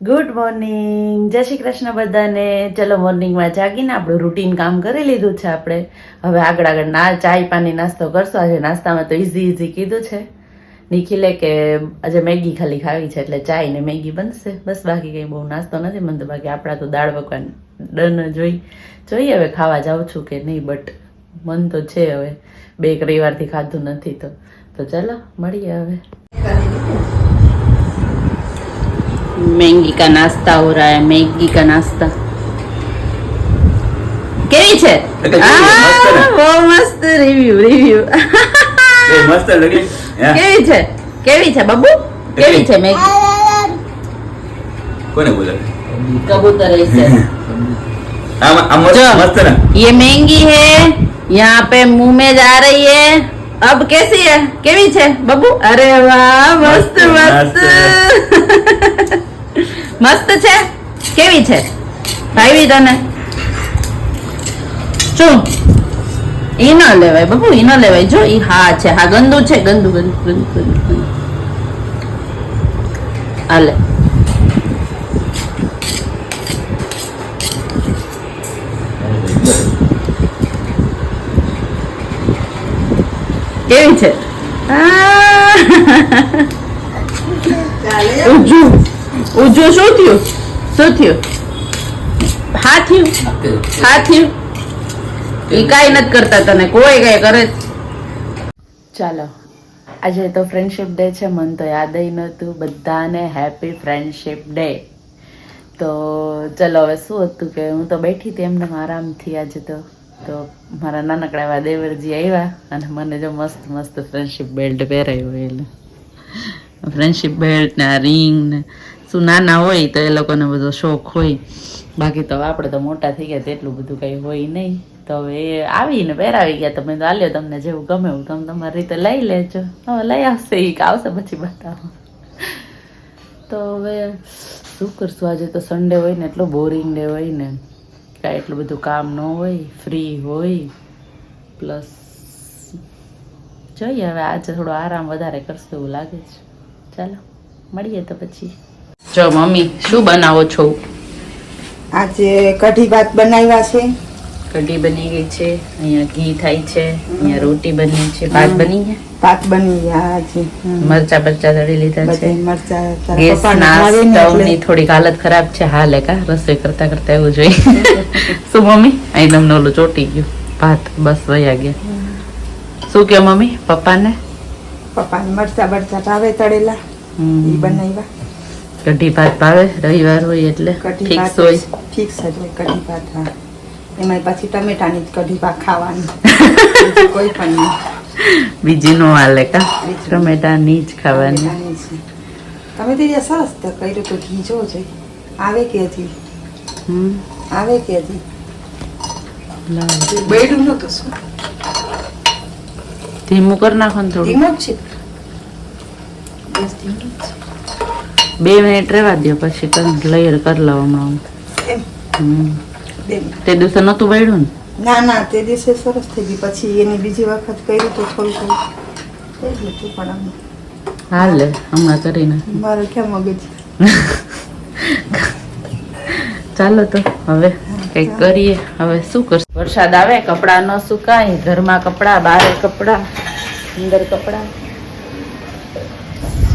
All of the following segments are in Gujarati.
ગુડ મોર્નિંગ, જય શ્રી કૃષ્ણ બધાને. ચલો મોર્નિંગમાં જાગીને આપણું રૂટીન કામ કરી લીધું છે. આપણે હવે આગળ ચાય પાણી નાસ્તો કરશું. આજે નાસ્તામાં તો ઇઝી કીધું છે નિખિલે કે આજે મેગી ખાલી ખાવી છે, એટલે ચાય ને મેગી બનશે બસ. બાકી કંઈ બહુ નાસ્તો નથી બનતો. બાકી આપણા તો દાળ પકવાન ડન જોઈએ હવે ખાવા જાઉં છું કે નહીં, બટ મન તો છે. હવે 2 રવિવારથી ખાધું નથી તો ચલો મળીએ હવે. मैगी का नाश्ता हो रहा है, मैगी का नाश्ता. કેવી છે? બહુ મસ્ત રિવ્યુ. મસ્ત લગી. કેવી છે બાબુ? કેવી છે મેગી? કોને બોલે? कबूतर ऐसे. मस्त ना. ये मैगी है, यहाँ पे मुंह में जा रही है. अब कैसी है? કેવી છે બાબુ? અરે વાહ, મસ્ત મસ્ત છે. કેવી છે ભાઈ? તને શું ઈ ન લેવાય બાબુ, ઈ ન લેવાય. જો ઈ હા છે, હા ગંદુ છે, ગંદુ. હાલે કેવી છે? ઉજુ શું થયું? હા થયું ઈ કાઈ નથી કરતા, તને કોઈ કઈ કરે. ચાલો, આજે તો ફ્રેન્ડશિપ ડે છે. મને તો યાદ નહોતું. બધાને હેપી ફ્રેન્ડશિપ ડે. તો ચલો હવે શું હતું કે હું તો બેઠી હતી એમને આરામથી આજે તો મારા નાનકડા એવા દેવરજી આવ્યા અને મને જો મસ્ત ફ્રેન્ડશિપ બેલ્ટ પહેરાયું. એટલે ફ્રેન્ડશિપ બેલ્ટ ને આ રિંગ ને શું, નાના હોય તો એ લોકોને બધો શોખ હોય. બાકી તો આપણે તો મોટા થઈ ગયા તો એટલું બધું કંઈ હોય નહીં. તો હવે એ આવીને પહેરાવી ગયા. તમે તો આલ્યો, તમને જેવું ગમે એવું તમે તમારી રીતે લઈ લેજો. હવે લઈ આવશે, એ આવશે પછી બતાવો. તો હવે શું કરશું? આજે તો સન્ડે હોય ને એટલો બોરિંગ ડે હોય ને, કાંઈ એટલું બધું કામ ન હોય, ફ્રી હોય. પ્લસ જોઈએ હવે આજે થોડો આરામ વધારે કરશે એવું લાગે છે. ચાલો મળીએ તો પછી. જો મમ્મી શું બનાવો છો? આજે કઢી ભાત બનાવ્યા છે. કઢી બની ગઈ છે, અહીંયા ઘી થાય છે, અહીંયા રોટી બની છે, ભાત બની ગયા. ભાત બની ગયા આજે. મરચા તળી લીધા છે. મરચા સ્ટવની થોડીક હાલત ખરાબ છે. હાલે કા રસોઈ કરતા એવું જોઈએ. શું મમ્મી? અહીં તમને ઓલું ચોટી ગયું ભાત, બસ વયા ગયા. શું કે મમ્મી? પપ્પાને મરચા ભાવે તળેલા, ઈ બનાવ્યા. કઢી ભાત ભાવે? રવિવાર હોય એટલે ફિક્સ હોય. ફિક્સ જ હોય કઢી ભાત. હા, એમાં પછી ટમેટાની જ કઢી ભાત ખાવાની. કોઈ પણ નહીં, બીજી નો હાલે કા? ટમેટાની જ ખાવાની. તમે તો સરસ કર્યું તો ઘી જો છે. આવે કે હજી? આવે કે હજી? બેડું નતું શું? ધીમું કરી નાખો ને થોડું. ધીમું છે. 2 મિનિટ રહેવા દો પછી લેયર કરી લઉં હમણાં. તે દિવસે નતું બળ્યું ને? ના, તે દિવસે સરસ થઈ ગઈ. પછી એની બીજી વખત કર્યું તો થોડું થઈ ગયું પણ હાલે હમણાં કરીને. મારે ક્યાં મગજ. ચાલો તો હવે કઈક કરીએ. હવે શું કરશું? વરસાદ આવે, કપડા ન સુકાય. ઘરમાં કપડા, બહાર કપડા, અંદર કપડા.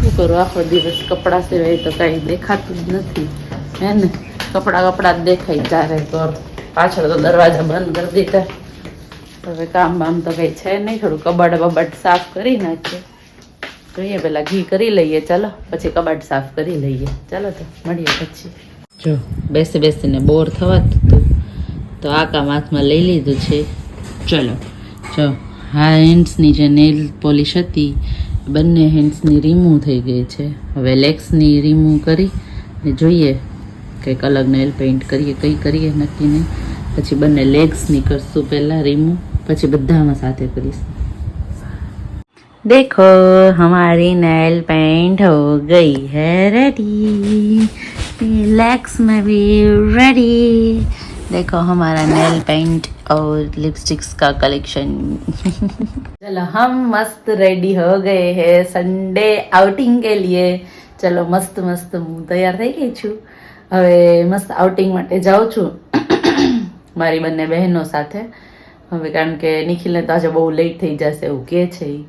શું કરું? આખો દિવસ કપડા સિવાય તો કઈ દેખાતું જ નથી. હે ને? કપડા જ દેખાય ચારે ઘર. પાછળ તો દરવાજા બંધ કરી દીધા. હવે કામ બામ તો કઈ છે નહીં. થોડું કબાટ સાફ કરી નાખીએ. જોઈએ પેલા ઘી કરી લઈએ. ચાલો પછી કબાટ સાફ કરી લઈએ. ચાલો તો મળીએ પછી. જો બેસીને બોર થવાતું હતું તો આ કામ હાથમાં લઈ લીધું છે. ચલો જો હેન્ડ્સની જે નેલ પોલિશ હતી બંને હેન્ડ્સની રિમૂવ થઈ ગઈ છે. હવે લેગ્સની રિમૂવ કરી ને જોઈએ કંઈક અલગ નેલ પેઇન્ટ કરીએ. કંઈ કરીએ નક્કી નહીં. પછી બંને લેગ્સની કરશું પહેલાં રિમૂવ, પછી બધામાં સાથે કરીશું. देखो हमारी नेल पेंट हो गई है रेडी. लेग्स में भी रेडी. देखो हमारा नेल पेंट और लिपस्टिक्स का कलेक्शन. चलो हम मस्त रेडी हो गए हैं संडे आउटिंग के लिए. ચલો મસ્ત મસ્ત હું તૈયાર થઈ ગઈ છું. હવે મસ્ત આઉટિંગ માટે જાઉં છું મારી બંને બહેનો સાથે. હવે કારણ કે નિખિલને તો આજે બહુ લેટ થઈ જશે એવું કહે છે ઈ.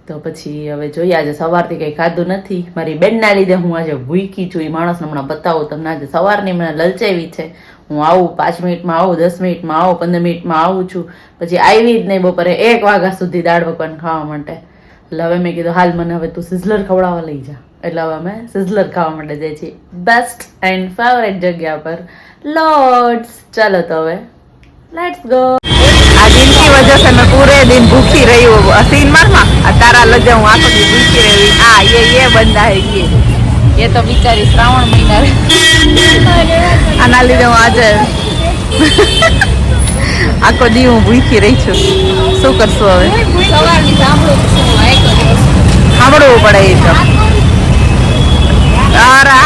તો પછી હવે જોઈએ. આજે સવારથી કંઈ ખાધું નથી. મારી બેનના લીધે હું આજે ભૂખી છું. એ માણસને હમણાં બતાવું તમને. આજે સવારની મને લલચાવી છે. હું આવું 5 મિનિટમાં આવું, 10 મિનિટમાં આવું, 15 મિનિટમાં આવું છું. પછી આવી જ નહીં બપોરે 1 વાગ્યા સુધી દાળ પકવાન ખાવા માટે. એટલે હવે મેં કીધું હાલ મને હવે તું સિઝલર ખવડાવવા લઈ જા. એટલે હવે અમે સિઝલર ખાવા માટે જઈએ છીએ બેસ્ટ એન્ડ ફેવરેટ જગ્યા પર, લોર્ડ્સ. ચાલો તો હવે લેટ્સ ગો. आज इनकी वजह से मैं पूरे दिन भूखी रही हूँ. सीन मारमा तारा लगे हूँ आंखों की भूखी रही. हाँ ये बंदा है ये तो बेचारी श्रावण महीना आना લીધે હું આજે આખો દી હું ભૂખી રહી છું. શું કરશું હવે? સાંભળવું પડે એ તો. અરે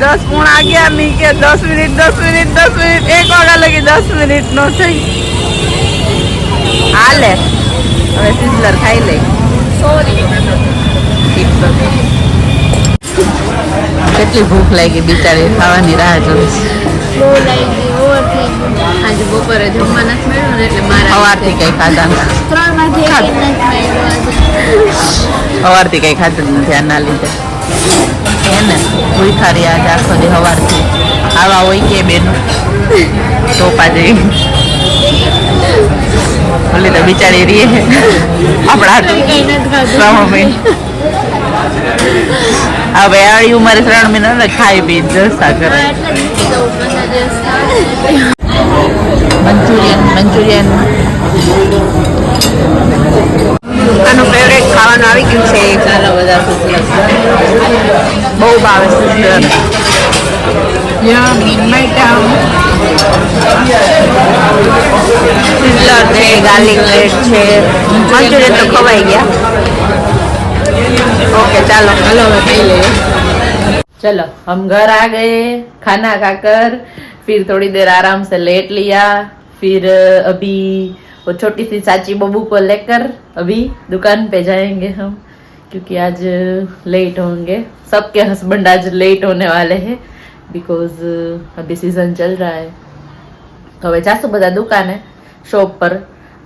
10:30 ની કે 10 મિનિટ 1 વાગ્યા લગી 10 મિનિટ નો થઈ. હાલે હવે સિઝલર ખાઈ લઈ. કેટલી ભૂખ લાગી બિચારી, ખાવાની રાહ જોઈ. આજે બપોરે જમવા નથી મળ્યું ને એટલે મારા સવારથી કઈ ખાધા સવારથી કઈ ખાધું જ નથી આના લીધે. એને ભૂખા રહ્યા આજે આખો દી સવારથી. આવા હોય કે બેનું ટોપા જેવી. બોલી તો બિચારી રીએ આપણા શ્રાવણ મહિના. હવે આડી ઉંમરે શ્રાવણ મહિના ને ખાઈ પી જલસા કરે. મંચુરિયન આનું ફેવરેટ ખાવાનું આવી ગયું છે. ચાલો બધા બહુ ભાવે સિસ્ટર. સિઝલર છે, ગાર્લિક બ્રેડ છે, મંચુરિયન તો ખવાઈ ગયા. ओके चलो हेलो मैं खाई ले. चलो हम घर आ गए, खाना खाकर फिर थोड़ी देर आराम से लेट लिया. फिर अभी वो छोटी सी चाची बबू को लेकर अभी दुकान पे जाएंगे हम, क्योंकि आज लेट होंगे. सबके हस्बैंड आज लेट होने वाले हैं बिकॉज अभी सीजन चल रहा है. तो હવે જાશું બધા દુકાને શોપ પર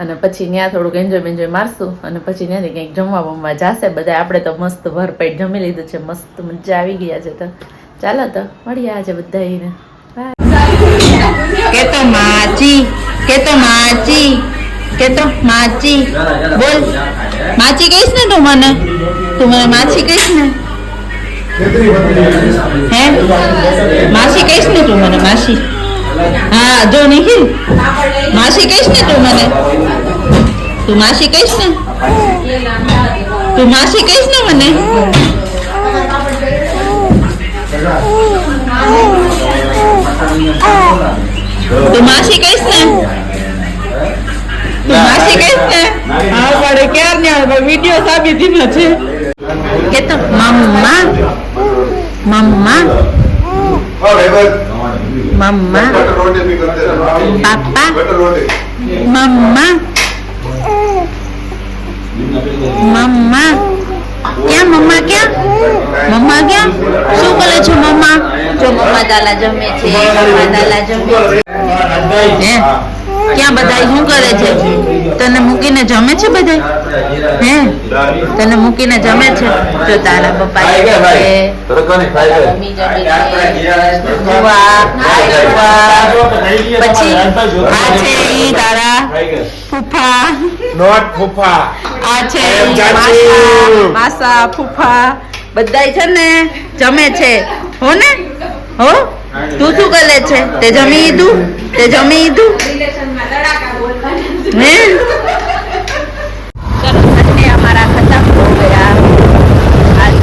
અને પછી ત્યાં થોડુંક એન્જોય મારશું અને પછી ત્યાંથી કંઈક જમવા જાશે બધા. આપણે તો મસ્ત ભરપેટ જમી લીધું છે, મસ્ત મજા આવી ગયા છે. તો ચાલો તો મળીએ આજે બધાને. કે તો માચી બોલ. માચી કહીશ ને તું મને માછી કહીશ ને? હે માસી કહીશ ને તું મને? માસી હા જો નિખિલ માસી કહીશ ને તું મને? તું માસી કહીશ ને? તું માસી કહીશ ને મને? તું માસી કહીશ ને? તું માસી કહીશ ને? હા પડે ક્યાર ને વિડીયો સાબિતી ન છે. કે તો મમ્મા મમ્મા मम्मा पापा मम्मा मम्मा क्या मम्मा क्या શું કરે છે મમ્મા? જો મમ્મા દાલા જમે છે. હે ક્યાં બધાય શું કરે છે? તને મૂકીને જમે છે બધાય? હે તને મૂકીને જમે છે? જો તારા પપ્પા છે, મમ્મી જમે છે, પછી આ છે ઈ તારા ફૂફા, નોટ ફૂફા. આ છે માસા ફૂફા બધાય છે ને જમે છે. હો ને હો તું શું કરે છે? તે જમી લીધું? હે चलो संडे हमारा खत्म हो गया. आज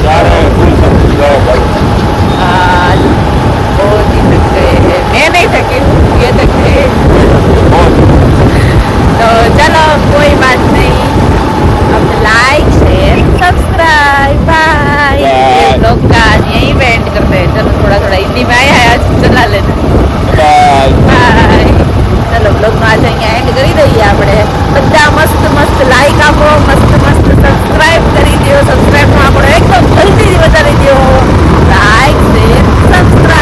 बहुत ही थक गए हैं. मैं नहीं थकी हूँ, ये थक गए. तो चलो कोई बात नहीं. अब लाइक शेयर सब्सक्राइब बाय. ये ब्लॉग का आज यहीं पे एंड करते हैं. चलो थोड़ा हिंदी में आया है आज, चला लेते. बाय. चलो ब्लॉग में आज અહીંયા એન્ડ કરી દઈએ આપણે. બધા મસ્ત લાઈક આપો, મસ્ત સબસ્ક્રાઇબ કરી દો. સબસ્ક્રાઇબ માં આપણો એકદમ જલ્દી વધારી દો. Like share subscribe